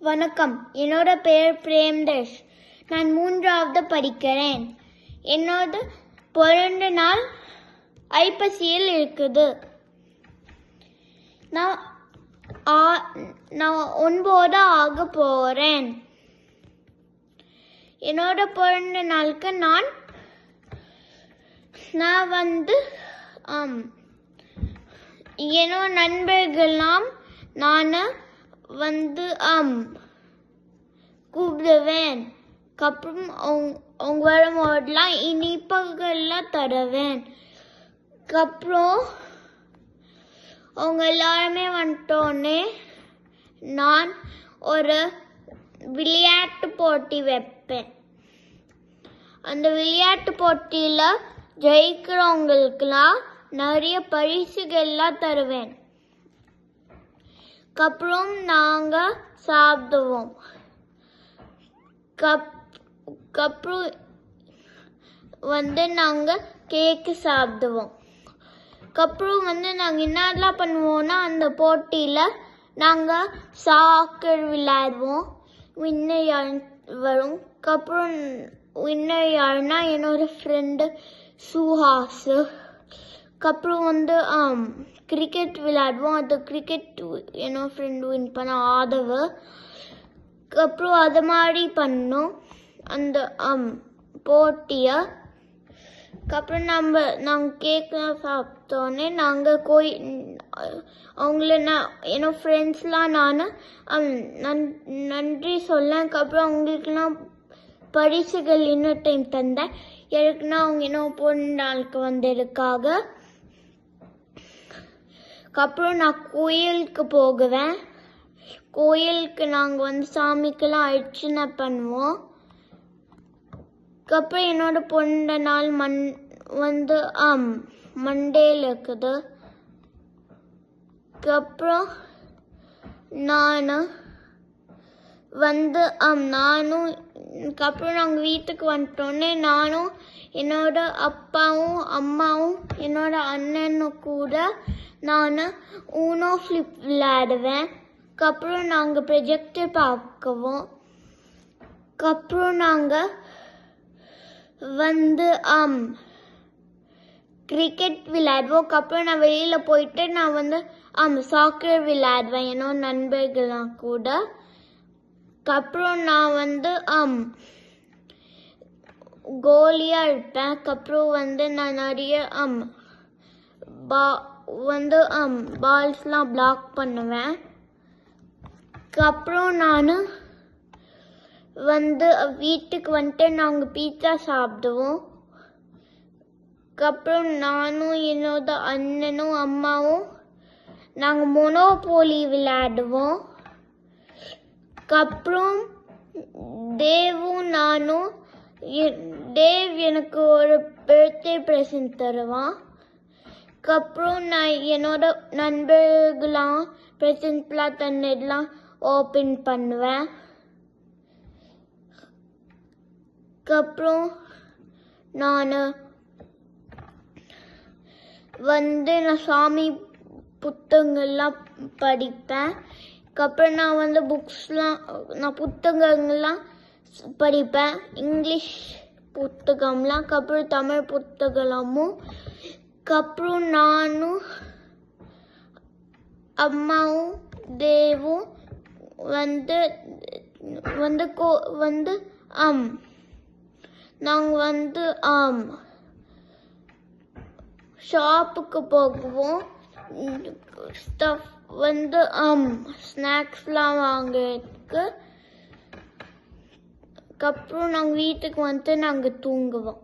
வணக்கம். என்னோட பெயர் பிரேம்தேஷ். நான் 3வது படிக்கிறேன். என்னோட பிறந்த நாள் ஐப்பசியில் இருக்குது. நான் 9 ஆக போறேன். என்னோட பிறந்த நாளுக்கு நான் என்னோட நண்பர்கள்லாம் நான் கூப்பிடுவேன். அப்புறம் அவங்க வரும்போதெல்லாம் இனிப்புகள்லாம் தருவேன். அப்புறம் அவங்க எல்லாருமே வந்துட்டோன்னே நான் ஒரு விளையாட்டு போட்டி வைப்பேன். அந்த விளையாட்டு போட்டியில் ஜெயிக்கிறவங்களுக்கெல்லாம் நிறைய பரிசுகள்லாம் தருவேன். அப்புறம் நாங்கள் சாப்பிடுவோம். அப்புறம் நாங்கள் கேக்கு சாப்பிடுவோம். அப்புறம் நாங்கள் என்னெல்லாம் பண்ணுவோம்னா, அந்த போட்டியில் நாங்கள் சாக்கர் விளையாடுவோம். வின்னர் யார் வரும். அப்புறம் வின்னர் யாருன்னா என்னோட ஃப்ரெண்டு சுஹாஸ். அப்புறம் கிரிக்கெட் விளையாடுவோம். அது கிரிக்கெட் என்னோட ஃப்ரெண்டு வின் பண்ண ஆதவ. அப்புறம் அது மாதிரி பண்ணோம் அந்த போட்டியை. அப்புறம் நாங்கள் கேக்கெலாம் சாப்பிட்டோன்னே நாங்கள் அவங்கள என்னோட ஃப்ரெண்ட்ஸ்லாம் நான் நன்றி சொல்லேன். அப்புறம் அவங்களுக்குலாம் பரிசுகள் இன்னொரு டைம் தந்தேன். எனக்குன்னா அவங்க என்னோட பிறந்த நாளுக்கு வந்ததுக்காக. அப்புறம் நான் கோயிலுக்கு போகுவேன். கோயிலுக்கு நாங்கள் சாமிக்கெல்லாம் அர்ச்சனை பண்ணுவோம். அப்புறம் என்னோட பிறந்த நாள் மண்டேல இருக்குது. அப்புறம் அப்புறம் நாங்கள் வீட்டுக்கு வந்துட்டோன்னே நானும் என்னோட அப்பாவும் அம்மாவும் என்னோட அண்ணனும் கூட நான் ஊனோ ஃப்ளிப் விளையாடுவேன். அப்புறம் நாங்கள் ப்ரொஜெக்டர் பார்க்குவோம். அப்புறம் நாங்கள் கிரிக்கெட் விளையாடுவோம். அப்புறம் நான் வெளியில் போயிட்டு நான் சாக்கர் விளையாடுவேன் என்னோட நண்பர்கள்லாம் கூட. அப்புறம் நான் கோலியாக இருப்பேன். அப்புறம் நான் நிறைய பால்ஸ்லாம் பிளாக் பண்ணுவேன். அப்புறம் நான் வீட்டுக்கு வந்துட்டு நாங்கள் பீட்சா சாப்பிடுவோம். அப்புறம் நானும் என்னோட அண்ணனும் அம்மாவும் நாங்கள் மொனோபோலி விளையாடுவோம். அப்புறம் தேவும் நானும் தேவ் எனக்கு ஒரு பர்த்டே ப்ரெசன்ட் தருவான். அப்புறம் நான் என்னோட நண்பர்களாம் ப்ரெசன்ட்லாம் தந்ததெல்லாம் ஓப்பன் பண்ணுவேன். அப்புறம் நான் சாமி புத்தகங்கள்லாம் படிப்பேன். அப்புறம் நான் புத்தகங்கள்லாம் படிப்பேன். இங்கிலீஷ் புத்தகம்லாம். அப்புறம் தமிழ் புத்தகமும். அப்புறம் நானும் அம்மாவும் தேவும் நாங்கள் ஷாப்புக்கு போகுவோம். ஸ்நாக்ஸ்லாம் வாங்குறதுக்கு. அப்புறம் நாங்கள் வீட்டுக்கு நாங்கள் தூங்குவோம்.